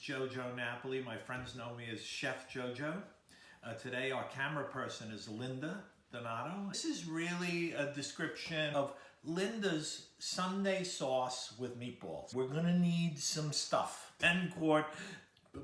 JoJo Napoli. My friends know me as Chef JoJo. Today our camera person is Linda Donato. This is really a description of Linda's Sunday sauce with meatballs. We're gonna need some stuff. 10-quart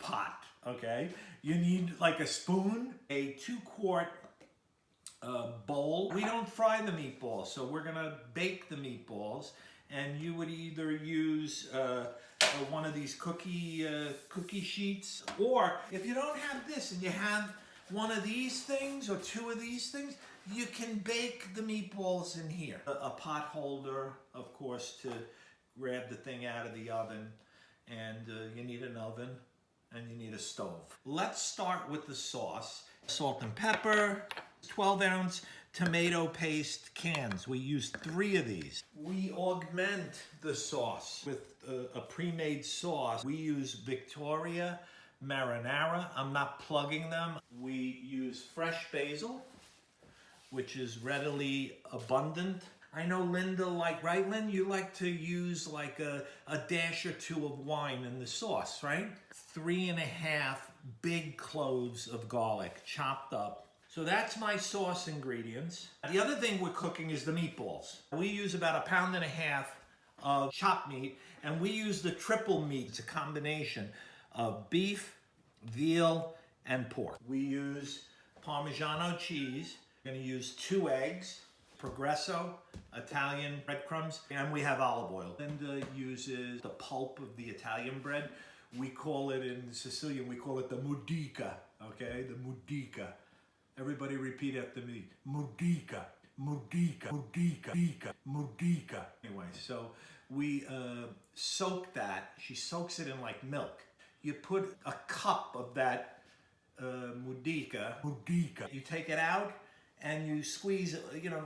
pot, okay? You need like a spoon, a 2-quart bowl. We don't fry the meatballs, so we're gonna bake the meatballs. And you would either use one of these cookie sheets, or if you don't have this and you have one of these things or two of these things, you can bake the meatballs in here. A pot holder, of course, to grab the thing out of the oven, and you need an oven and you need a stove. Let's start with the sauce. Salt and pepper, 12-ounce tomato paste cans. We use 3 of these. We augment the sauce with a pre-made sauce. We use Victoria marinara. I'm not plugging them. We use fresh basil, which is readily abundant. I know Linda, right, Lynn? You like to use like a dash or 2 of wine in the sauce, right? 3½ big cloves of garlic, chopped up. So that's my sauce ingredients. The other thing we're cooking is the meatballs. We use about 1.5 pounds of chopped meat, and we use the triple meat. It's a combination of beef, veal, and pork. We use Parmigiano cheese. We're gonna use 2 eggs, Progresso, Italian breadcrumbs, and we have olive oil. Linda uses the pulp of the Italian bread. We call it, in Sicilian, we call it the mudica, okay? The mudica. Everybody repeat after me. Mudica, mudica, mudica, mudica. Anyway, so we soak that. She soaks it in like milk. You put a cup of that mudica. You take it out and you squeeze,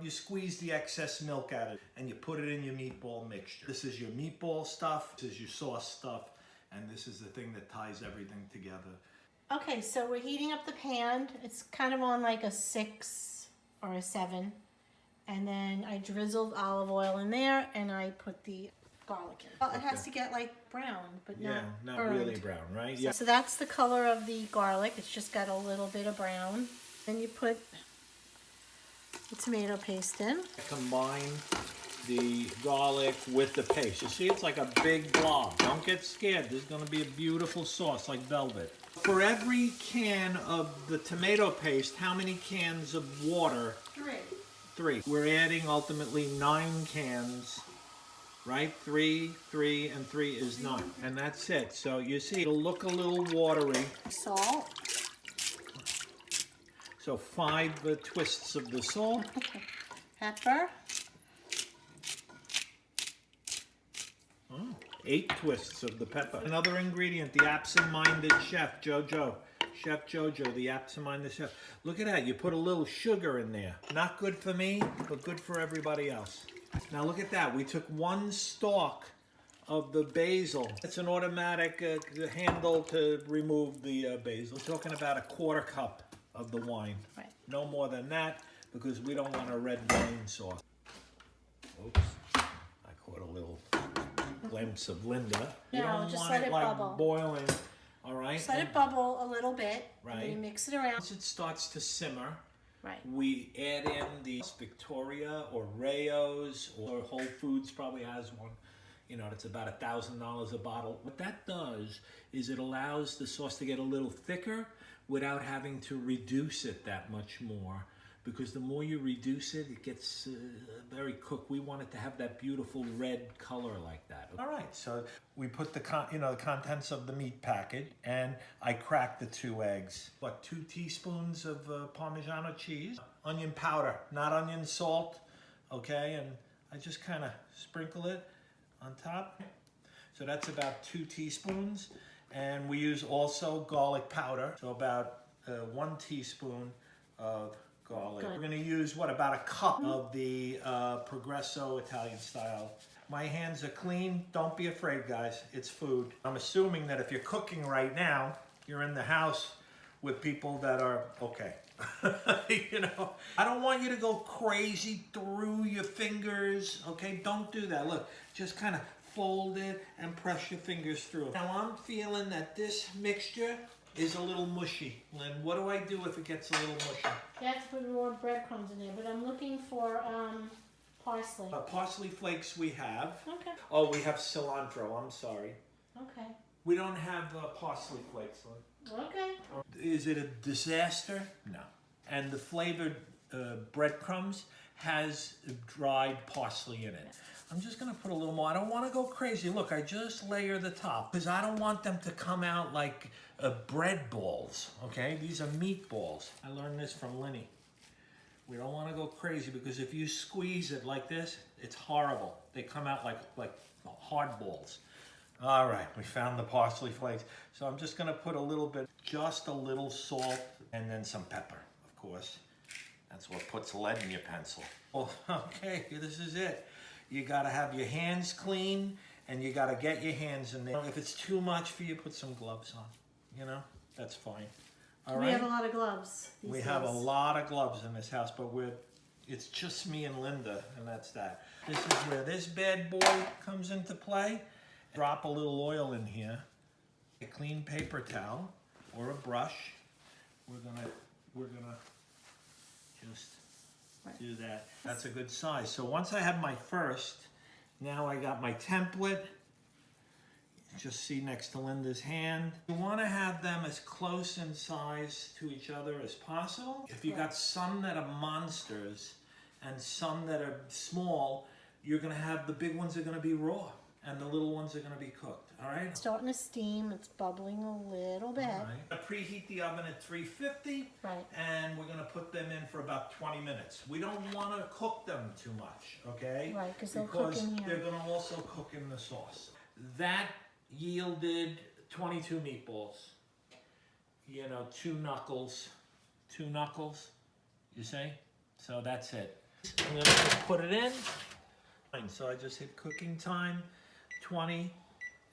you squeeze the excess milk out of it, and you put it in your meatball mixture. This is your meatball stuff. This is your sauce stuff. And this is the thing that ties everything together. Okay, so we're heating up the pan. It's kind of on like a 6 or a 7. And then I drizzled olive oil in there, and I put the garlic in. Well, it has to get like brown, but not burned. really brown, right? Yeah. So that's the color of the garlic. It's just got a little bit of brown. Then you put the tomato paste in. Combine the garlic with the paste. You see, it's like a big blob. Don't get scared. There's going to be a beautiful sauce like velvet. For every can of the tomato paste, how many cans of water? 3. We're adding ultimately 9 cans, right? 3, 3, and 3 is 9. And that's it. So you see, it'll look a little watery. Salt. So 5 twists of the salt. Pepper. 8 twists of the pepper. Another ingredient, the absent-minded chef, JoJo. Chef JoJo, the absent-minded chef. Look at that, you put a little sugar in there. Not good for me, but good for everybody else. Now look at that, we took 1 stalk of the basil. It's an automatic handle to remove the basil. We're talking about 1/4 cup of the wine. Right. No more than that, because we don't want a red wine sauce. Oops, I caught a little glimpse of Linda. You don't just want let it it like bubble. boiling, all right? Just let it bubble a little bit, right. And then you mix it around. Once it starts to simmer, right. We add in the Victoria or Rayo's, or Whole Foods probably has one. It's about $1,000 a bottle. What that does is it allows the sauce to get a little thicker without having to reduce it that much more. Because the more you reduce it, it gets very cooked. We want it to have that beautiful red color like that. All right, so we put the contents of the meat packet, and I cracked the 2 eggs. 2 teaspoons of Parmigiano cheese, onion powder, not onion salt, okay? And I just kind of sprinkle it on top. So that's about 2 teaspoons. And we use also garlic powder, so about 1 teaspoon of garlic. Good. We're going to use, about 1 cup of the Progresso Italian style. My hands are clean. Don't be afraid, guys. It's food. I'm assuming that if you're cooking right now, you're in the house with people that are okay. I don't want you to go crazy through your fingers, okay? Don't do that. Look, just kind of fold it, and press your fingers through it. Now I'm feeling that this mixture is a little mushy. Lynn, what do I do if it gets a little mushy? You have to put more breadcrumbs in there, but I'm looking for parsley. Parsley flakes we have. Okay. Oh, we have cilantro. I'm sorry. Okay. We don't have parsley flakes, Lynn. Okay. Is it a disaster? No. And the flavored breadcrumbs has dried parsley in it. I'm just gonna put a little more. I don't wanna go crazy. Look, I just layer the top because I don't want them to come out like bread balls, okay? These are meatballs. I learned this from Lenny. We don't wanna go crazy because if you squeeze it like this, it's horrible. They come out like hard balls. All right, we found the parsley flakes. So I'm just gonna put a little bit, just a little salt and then some pepper, of course. That's what puts lead in your pencil. Oh, okay, this is it. You gotta have your hands clean and you gotta get your hands in there. If it's too much for you, put some gloves on. You know, that's fine. All right? We have a lot of gloves these We days. have a lot of gloves in this house, but it's just me and Linda, and that's that. This is where this bad boy comes into play. Drop a little oil in here. A clean paper towel or a brush. We're gonna just do that. That's a good size. So once I have my first, now I got my template. Just see next to Linda's hand. You want to have them as close in size to each other as possible. If you got some that are monsters and some that are small, you're going to have the big ones are going to be raw and the little ones are going to be cooked. All right? It's starting to steam. It's bubbling a little bit. All right. Preheat the oven at 350. Right. And we're going to put them in for about 20 minutes. We don't want to cook them too much, okay? Right, because they'll cook in here. They're going to also cook in the sauce. That yielded 22 meatballs. You know, two knuckles, you see? So that's it. I'm going to just put it in. So I just hit cooking time, 20,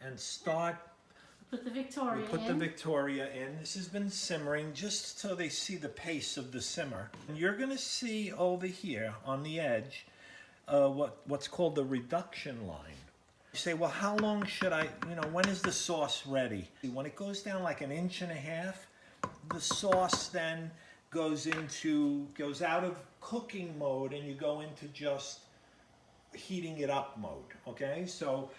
and start. Put the Victoria in. Put the Victoria in. This has been simmering just so they see the pace of the simmer. And you're going to see over here on the edge what's called the reduction line. You say, well, how long should I, when is the sauce ready? When it goes down like 1.5 inches, the sauce then goes out of cooking mode and you go into just heating it up mode, okay? So,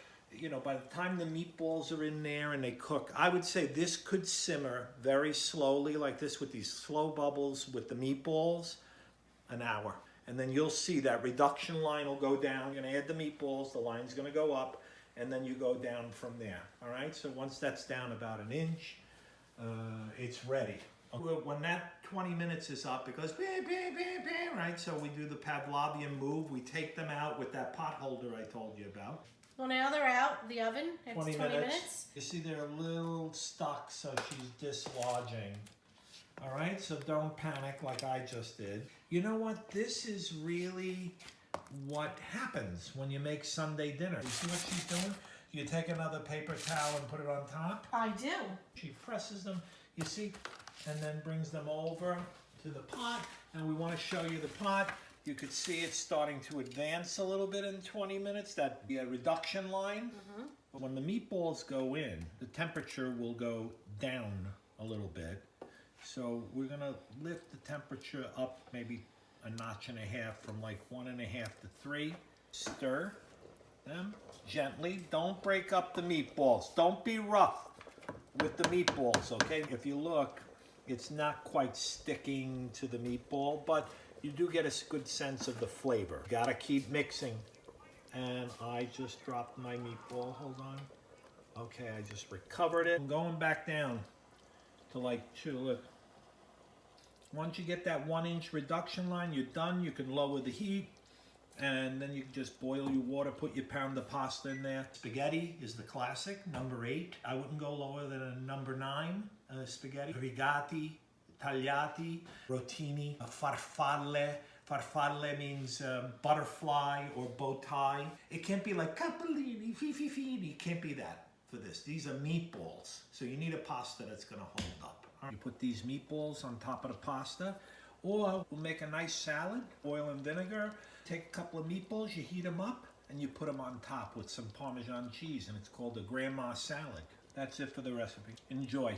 by the time the meatballs are in there and they cook, I would say this could simmer very slowly like this with these slow bubbles with the meatballs, an hour. And then you'll see that reduction line will go down. You're gonna add the meatballs, the line's gonna go up, and then you go down from there, all right? So once that's down about 1 inch, it's ready. When that 20 minutes is up, it goes bam, bam, bam, bam, right? So we do the Pavlovian move. We take them out with that pot holder I told you about. Well, now they're out of the oven. It's 20 minutes. You see they're a little stuck, so she's dislodging. All right, so don't panic like I just did. You know what? This is really what happens when you make Sunday dinner. You see what she's doing? You take another paper towel and put it on top. I do. She presses them, you see, and then brings them over to the pot. And we want to show you the pot. You could see it's starting to advance a little bit in 20 minutes, that reduction line. Mm-hmm. But when the meatballs go in, the temperature will go down a little bit. So we're gonna lift the temperature up maybe 1.5 notches from like 1.5 to 3. Stir them gently. Don't break up the meatballs. Don't be rough with the meatballs, okay? If you look, it's not quite sticking to the meatball, but you do get a good sense of the flavor. Gotta keep mixing. And I just dropped my meatball. Hold on. Okay, I just recovered it. I'm going back down to like 2. Look. Once you get that 1 inch reduction line, you're done. You can lower the heat, and then you can just boil your water, put your pound of pasta in there. Spaghetti is the classic, number 8. I wouldn't go lower than a number 9 spaghetti. Rigati, tagliati, rotini, farfalle. Farfalle means butterfly or bow tie. It can't be like capellini, fififini. It can't be that for this. These are meatballs, so you need a pasta that's gonna hold up. You put these meatballs on top of the pasta, or we'll make a nice salad, oil and vinegar. Take a couple of meatballs, you heat them up, and you put them on top with some Parmesan cheese, and it's called a grandma salad. That's it for the recipe. Enjoy.